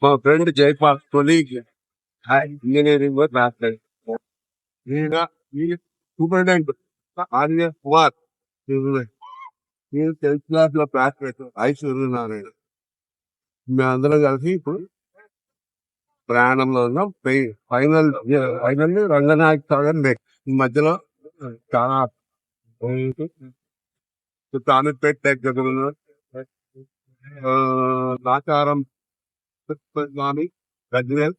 మా friend Jaipal colleague engineering రాస్తాడు. ఈయన సూపరింటెండెంట్ ఆర్య కుమార్. నేను 10th క్లాస్ లో క్లాస్మేట్ ఐశ్వర్యనారాయణ. మేమందరం కలిసి ఇప్పుడు ప్రయాణంలో ఉన్నాం. ఫైనల్ ఫైనల్ రంగనాయక సాగర్ ఈ మధ్యలో చాలా తామిపేట దగ్గర నాచారం స్వామి గజ్వేల్.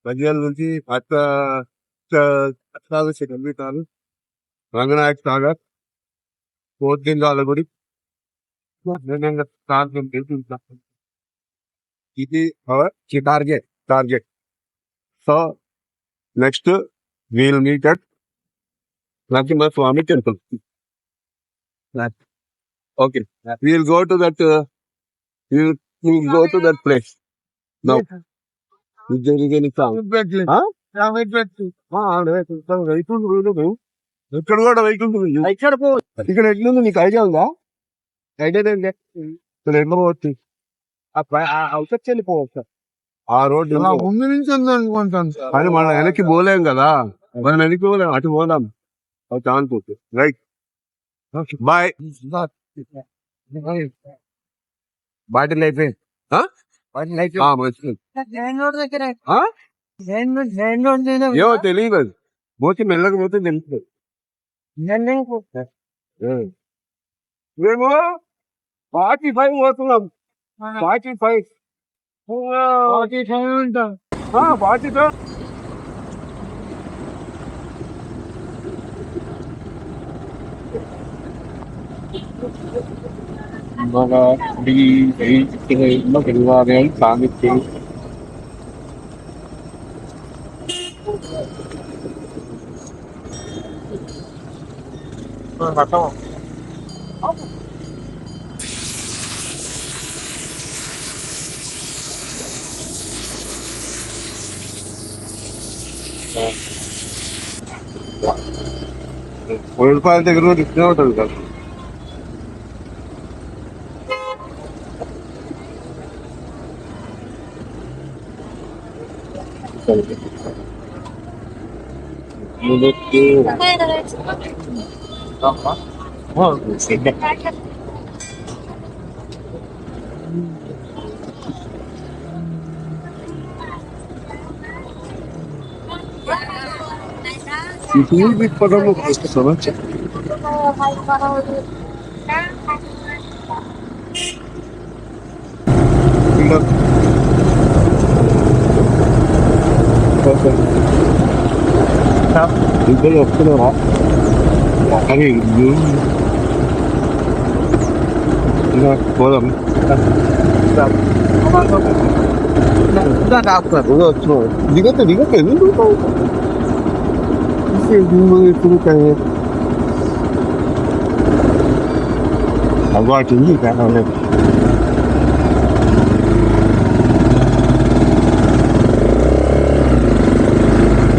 గజ్వేల్ నుంచి కిలోమీటర్లు రంగనాయక సాగర్, కోట్లింగాల గుడి. ఇది our target. So next wheel meet at Narasimhaswamy temple. Okay, we'll go to that we'll go to that place now. Is there any sound? ఇక్కడ కూడా వెయిట్ ఉంటుంది. ఇక్కడ ఎట్లుంది నీకు ఐడియా ఉందా? ఐడియా ఇక్కడ ఎట్లా పోవచ్చు? అవసరం వెళ్ళిపోవచ్చు. ఆ రోడ్డు ముందు నుంచి ఉంది అనుకుంటాను. అది మనం వెనక్కి పోలేం కదా, మనం వెనక్కి పోలేం, అటు పోదాం. అనుకోవచ్చు. Right, bye. బాటిల్ అయిపోయింది. ఏమో తెలియదు, అది పోతే మెల్లగా పోతే తెలుస్తుంది. మేము 45 పోతున్నాం. 45 ఉంటా. 45 సాధించి రూపాయల దగ్గర కూడా ఇస్తూనే ఉంటుంది కదా. ఇద్దరు వస్తున్నారా? కానీ పోదాం. దిగతే ఎందుకు అవ్వాటింది కావాలి.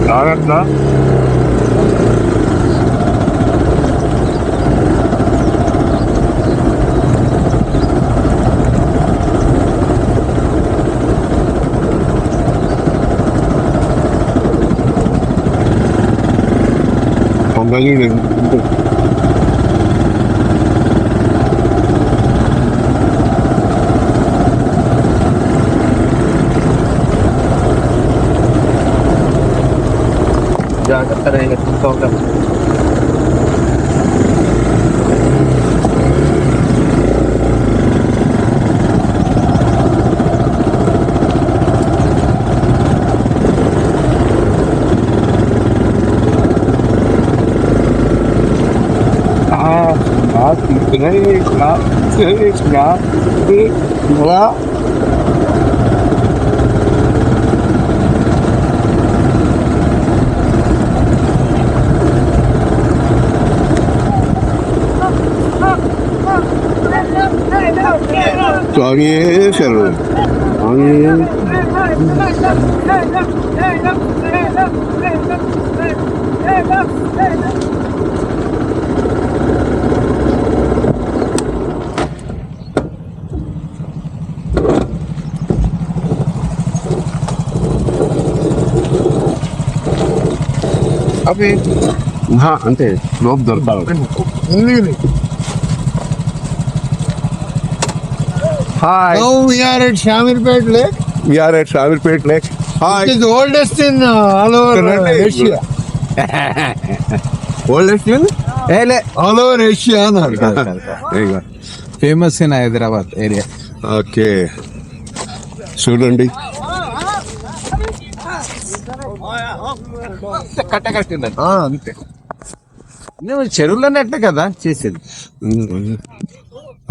జాగ్రత్త. పొంగలి జాగ్రత్త ఉంటాం. Angin angin కాఫీ అంతే లోపు దొరకాలి. Hi, we are at Shamirpet Lake. we are at Shamirpet Lake. Hi. It is the oldest in all over Asia. Oldest in? All over Asia. There you go. Famous in Hyderabad area. Okay, చూడండి. కట్ట కట్టిందండి అంతే. నువ్వు చెరువులోనే అట్లే కదా చేసేది.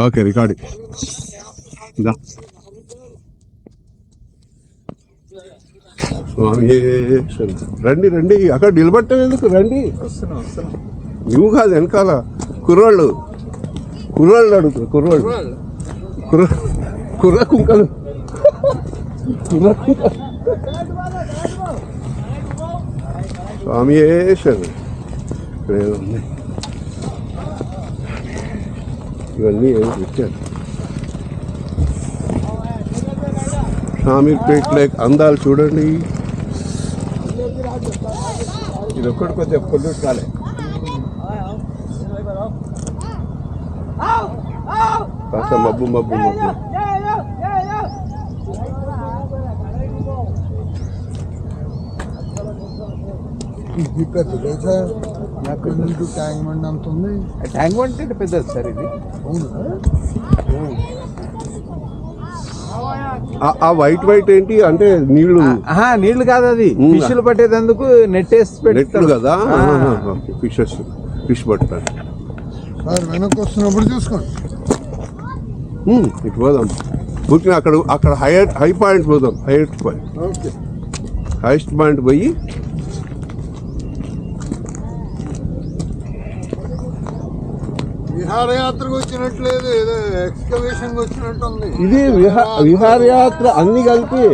Okay, recording. రండి రండి, అక్కడ నిలబట్టం ఎందుకు, రండి. నువ్వు కాదు, వెనకాల కుర్రాళ్ళు అడుగు, కుర్ర కుంకలు. స్వామి ఇవన్నీ ఏమి పెట్టారు. షామీర్పేట్ లేక్ అందాలు చూడండి. ఇది ఒక్కటి కొద్దిగా పొల్యూట్ కాలే. కాస్త మబ్బు. ట్యాంక్ బండ్ అంత ఉంది. ట్యాంక్ బండ్ అంటే పెద్దది సార్ ఇది. ఆ వైట్ ఏంటి అంటే నీళ్లు కాదు, అది ఫిష్లు పట్టేందుకు నెట్టేసి పెట్టారు కదా. ఫిష్ పట్టారు. వెనక్కి వస్తున్నప్పుడు చూసుకోండి. ఇటు పోదాం. ఊరికి అక్కడ హై పాయింట్ పోదాం. హైయెస్ట్ పాయింట్ పోయి విహారయాత్రకు వచ్చినట్లేదు, ఏదో ఎక్స్కవేషన్ వచ్చినట్టు ఉంది. ఇది విహారయాత్ర అన్ని కలిపి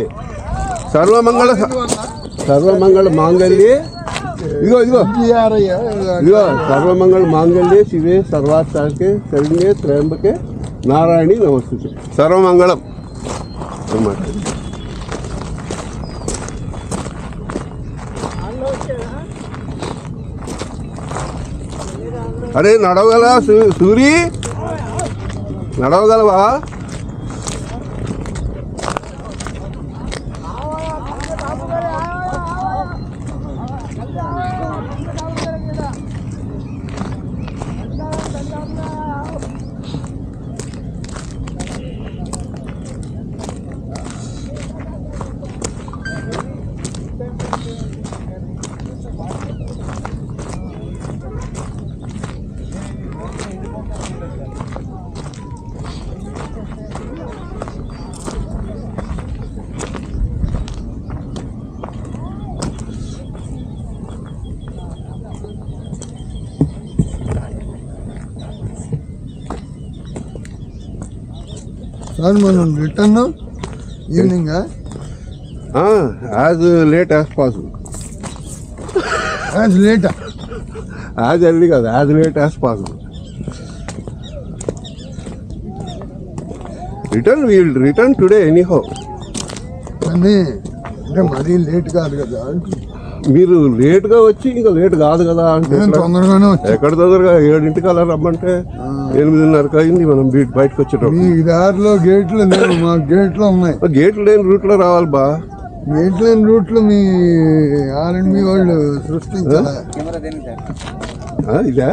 సర్వమంగళ మాంగళ్యే. ఇదిగో సర్వమంగళ మాంగళ్యే శివే సర్వార్థాకే శరణ్యే త్రయంబకే నారాయణి నమస్తే. సర్వమంగళం అన్నమాట. అరే నడవగలవా సూరి, నడవగలవా? సార్ మనం return evening as late as possible. As early కాదు, as late as possible. Return today anyhow. కానీ అంటే మరీ లేట్ కాదు కదా. మీరు లేట్గా వచ్చి ఇంకా లేట్ కాదు కదా అంటే తొందరగానే ఎక్కడ తొందరగా 7 అలా రమ్మంటే 8:30 అయింది మనం బయటకు వచ్చేటప్పుడు. ఈ దారిలో గేట్లు లేవు, మా గేట్లో ఉన్నాయి. గేట్లు లేని రూట్ లో రావాలి బా. గేట్ లేని రూట్లు మీ ఆర్ఎండ్బి వాళ్ళు సృష్టించాలి. ఇదా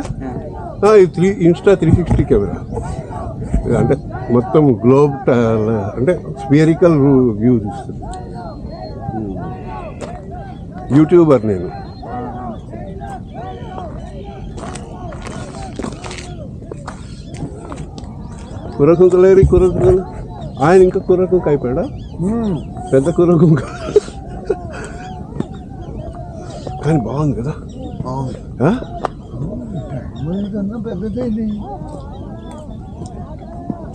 ఇది ఇన్స్టా 360 కెమెరా. అంటే మొత్తం గ్లోబ్ అంటే స్పియరికల్ వ్యూ చూస్తుంది. యూట్యూబర్ నేను. కుర్రకుంకలేరి కుర్రకుంకలు ఆయన ఇంకా కుర్రకుంక అయిపోయాడా? పెద్ద కుర్రకుంక. కానీ బాగుంది కదా.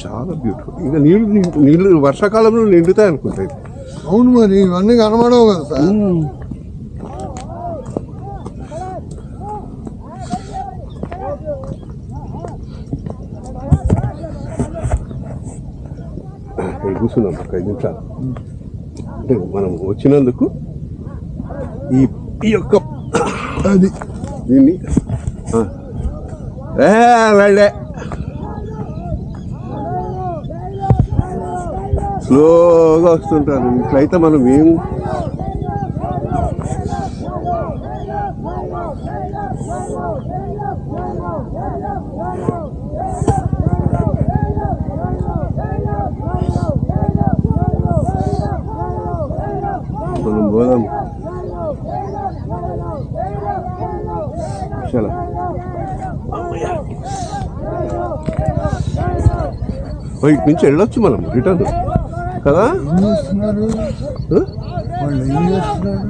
చాలా బ్యూటిఫుల్. ఇంకా నీళ్ళు వర్షాకాలంలో నిండుతాయి అనుకుంటాయి. అవును, మరి ఇవన్నీ కనబడవు కదా సార్. కూర్చున్నాం ఒక 5 నిమిషాలు. అంటే మనం వచ్చినందుకు ఈ యొక్క అది దీన్ని వెళ్ళే స్లోగా వస్తుంటారు. ఇట్లయితే మనం ఏం మనం పోదాం. చాలా ఇటు నుంచి వెళ్ళొచ్చు మనం రిటర్న్ కదా. ఏం చేస్తున్నారు వాళ్ళు? ఏం చేస్తున్నారు?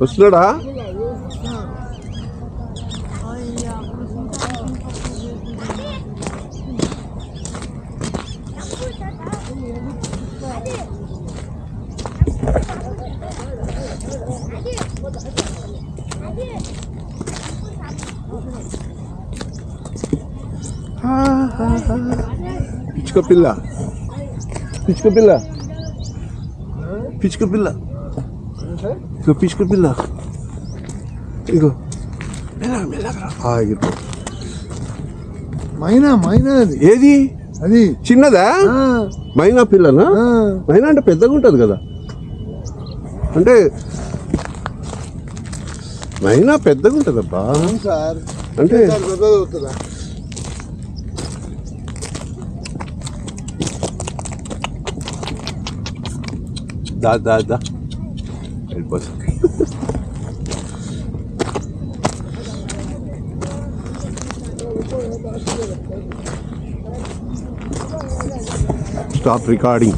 వస్తున్నాడా? పిచ్చుక పిల్ల, పిచ్చుక పిల్ల, పిచ్చుక పిల్ల, ఇగో పిచ్చుక పిల్ల, ఇగో ఆగిపో. మైనా మైనా అది ఏది అది చిన్నదా? మైనా పిల్లనా? మైనా అంటే పెద్దగా ఉంటుంది కదా. అంటే మైనా పెద్దగా ఉంటుందబ్బా. సార్ అంటే పెద్దది అవుతుందా? దా దా దా వెళ్ళిపోతా. Stop recording.